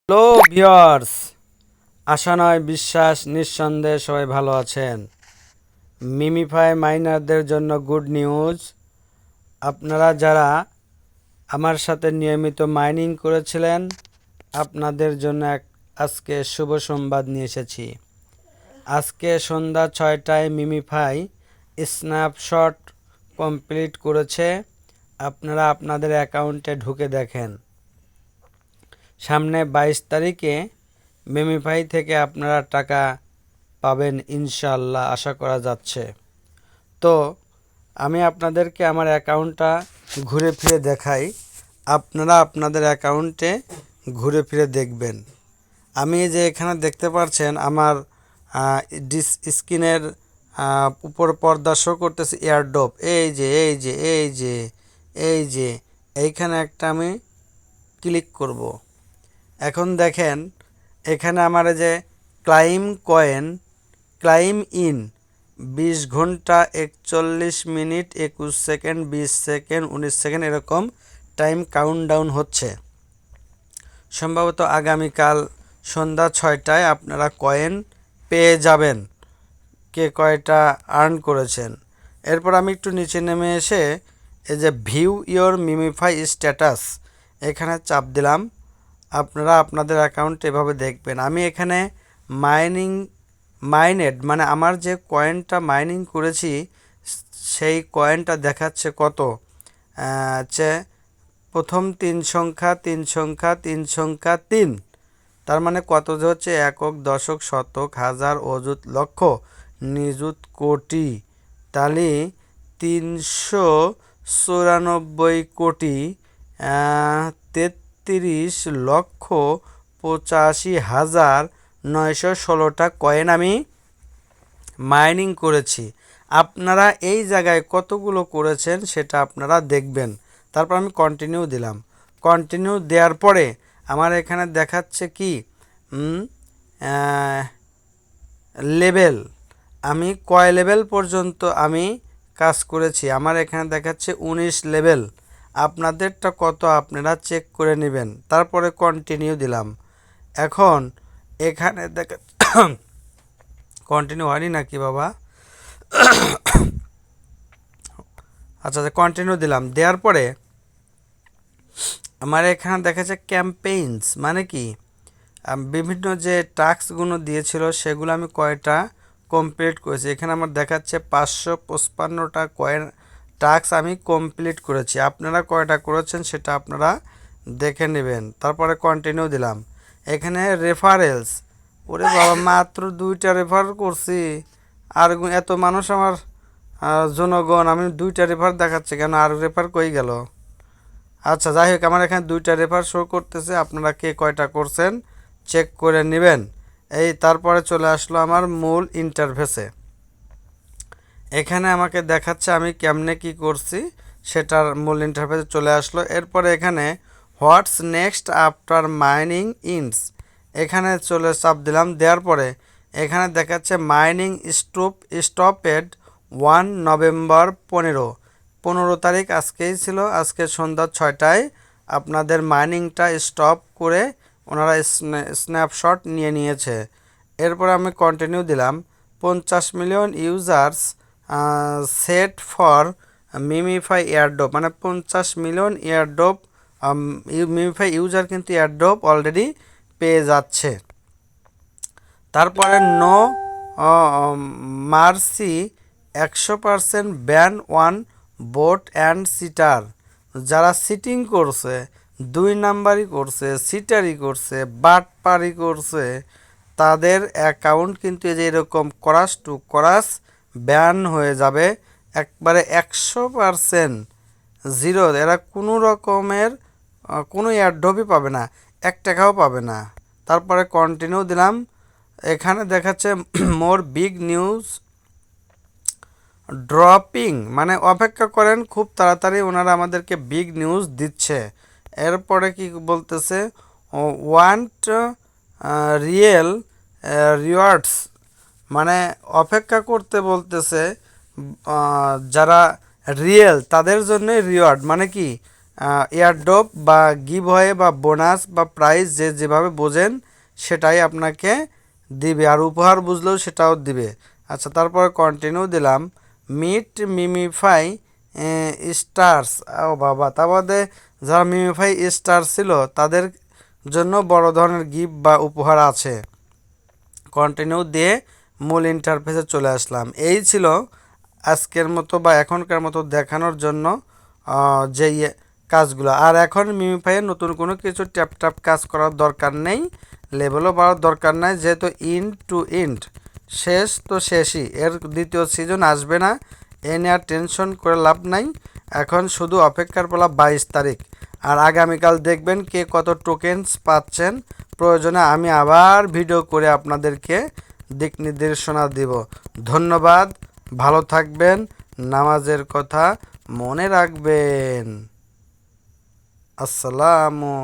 Hello viewers, আশা নয় বিশ্বাস, নিঃসন্দেহে সবাই ভালো আছেন। মিমিফাই মাইনারদের জন্য গুড নিউজ। আপনারা যারা আমার সাথে নিয়মিত মাইনিং করেছিলেন, আপনাদের জন্য আজকে শুভ সংবাদ নিয়ে এসেছি। আজকে সন্ধ্যা 6টায় মিমিফাই স্ন্যাপশট কমপ্লিট করেছে। আপনারা আপনাদের অ্যাকাউন্টে ঢুকে দেখেন। সামনে 22 তারিখে মিমিফাই থেকে আপনারা টাকা পাবেন ইনশাআল্লাহ, আশা করা যাচ্ছে। তো আমি আপনাদেরকে আমার অ্যাকাউন্টটা ঘুরে ফিরে দেখাই, আপনারা আপনাদের অ্যাকাউন্টে ঘুরে ফিরে দেখবেন। আমি যে এখানে দেখতে পাচ্ছেন আমার স্ক্রিনের উপর পর্দা শো করতেছে এয়ারড্রপ। এই যে এইখানে একটা আমি ক্লিক করব। এখন দেখেন এখানে আমার যে ক্লাইম ইন 20 ঘন্টা 41 মিনিট 21 সেকেন্ড 20 সেকেন্ড 19 সেকেন্ড এরকম টাইম কাউন্টডাউন হচ্ছে। সম্ভবত আগামীকাল সন্ধ্যা 6টায় আপনারা কয়েন পেয়ে যাবেন, কে কয়টা আর্ন করেছেন। এরপর আমি একটু নিচে নেমে এসে এই যে ভিউ ইয়োর মিমিফাই স্ট্যাটাস এখানে চাপ দিলাম। আপনারা আপনাদের অ্যাকাউন্ট এভাবে দেখবেন। আমি এখানে মাইনেড মানে আমার যে কয়েনটা মাইনিং করেছি সেই কয়েনটা দেখাচ্ছে কত, হচ্ছে প্রথম 3 সংখ্যা, তার মানে কত যে হচ্ছে একক, দশক, শতক, হাজার, অযুত, লক্ষ, নিযুত, কোটি। তাহলে 393,85,916টা কয়েন আমি মাইনিং করেছি। আপনারা এই জায়গায় কতগুলো করেছেন সেটা আপনারা দেখবেন। তারপর আমি কন্টিনিউ দিলাম। কন্টিনিউ দেওয়ার পরে আমার এখানে দেখাচ্ছে কি লেভেল, আমি কয় লেভেল পর্যন্ত আমি কাজ করেছি। আমার এখানে দেখাচ্ছে 19 লেভেল। আপনাদেরটা কত আপনারা চেক করে নেবেন। তারপরে কন্টিনিউ দিলাম। এখন এখানে দেখা কন্টিনিউ হয়নি নাকি বাবা? আচ্ছা, কন্টিনিউ দিলাম। দেওয়ার পরে আমার এখানে দেখাচ্ছে ক্যাম্পেইনস, মানে কি বিভিন্ন যে টাস্কগুলো দিয়েছিল সেগুলো আমি কয়টা কমপ্লিট করেছি। এখানে আমার দেখাচ্ছে 555টা কয়েন টাস্ক আমি কমপ্লিট করেছি। আপনারা কয়টা করেছেন সেটা আপনারা দেখে নেবেন। তারপরে কন্টিনিউ দিলাম। এখানে রেফারেলস, ওরে বাবা মাত্র 2টা রেফার করছি, আর এত মানুষ আমার জনগণ, আমি 2টা রেফার দেখাচ্ছে কেন? আর রেফার কই গেল? আচ্ছা, যাই হোক, আমার এখানে 2টা রেফার শো করতেছে। আপনারা কে কয়টা করছেন চেক করে নেবেন। তারপরে চলে আসলো আমার মূল ইন্টারফেসে। এখানে আমাকে দেখাচ্ছে আমি কেমনে কি করছি, সেটার মূল ইন্টারফেসে চলে আসলো। এরপরে এখানে হোয়াটস নেক্সট আফটার মাইনিং ইনস, এখানে চলে চাপ দিলাম। দেওয়ার পরে এখানে দেখাচ্ছে মাইনিং স্টপেড 1 নভেম্বর 15 তারিখ আজকেই ছিল। আজকে সন্ধ্যা 6টায় আপনাদের মাইনিংটা স্টপ করে ওনারা স্ন্যাপশট নিয়েছে। এরপর আমি কন্টিনিউ দিলাম। 50 million users set for Memefi airdrop, মানে 50 মিলিয়ন এয়ারড্রপ মিমিফাই ইউজার কিন্তু এয়ারড্রপ অলরেডি পেয়ে যাচ্ছে। তারপরে no mercy 100% ban on bot and cheater, যারা সিটিং করছে, 2 নাম্বারই করছে, সিটারি করছে, বাটপারি করছে, তাদের অ্যাকাউন্ট কিন্তু এই যে এরকম করাস টু করাস ব্যান হয়ে যাবে একবারে 100% জিরো। এরা কোনো রকমের কোনো এয়ারড্রপই পাবে না, 1 টাকাও পাবে না। তারপরে কন্টিনিউ দিলাম। এখানে দেখাচ্ছে মোর বিগ নিউজ ড্রপিং, মানে অপেক্ষা করেন, খুব তাড়াতাড়ি ওনারা আমাদেরকে বিগ নিউজ দিচ্ছে। এরপরে কি বলতেছে, ওয়ান্ট রিয়েল রিওয়ার্ডস, মানে অপেক্ষা করতে বলতেছে যারা রিয়েল তাদের জন্য রিওয়ার্ড, মানে কি এয়ারড্রপ বা গিভওয়ে বা বোনাস বা প্রাইজ যে যেভাবে বোঝেন সেটাই আপনাকে দিবে, আর উপহার বুঝলেও সেটাও দিবে। আচ্ছা, তারপরে কন্টিনিউ দিলাম। মিট মিমিফাই স্টার্স, ও বাবা, তার মধ্যে যারা মিমিফাই স্টার ছিল তাদের জন্য বড় ধরনের গিফট বা উপহার আছে। কন্টিনিউ দিয়ে মূল ইন্টারফেসে চলে আসলাম। এই ছিল আজকের মতো বা এখনকার মতো দেখানোর জন্য যে কাজগুলো। আর এখন মিমিফাইয়ের নতুন কোনো কিছু ট্যাপ ট্যাপ কাজ করার দরকার নেই, লেভেলও বাড়ার দরকার নাই, যেহেতু ইন্ড টু ইন্ড শেষ তো শেষই, এর দ্বিতীয় সিজন আসবে না, এ নিয়ে আর টেনশন করে লাভ নাই। এখন শুধু অপেক্ষার পালা 22 তারিখ। আর আগামীকাল দেখবেন কে কত টোকেনস পাচ্ছেন। প্রয়োজনে আমি আবার ভিডিও করে আপনাদেরকে দিক নির্দেশনা দিব। ধন্যবাদ, ভালো থাকবেন, নামাজের কথা মনে রাখবেন। আসসালামু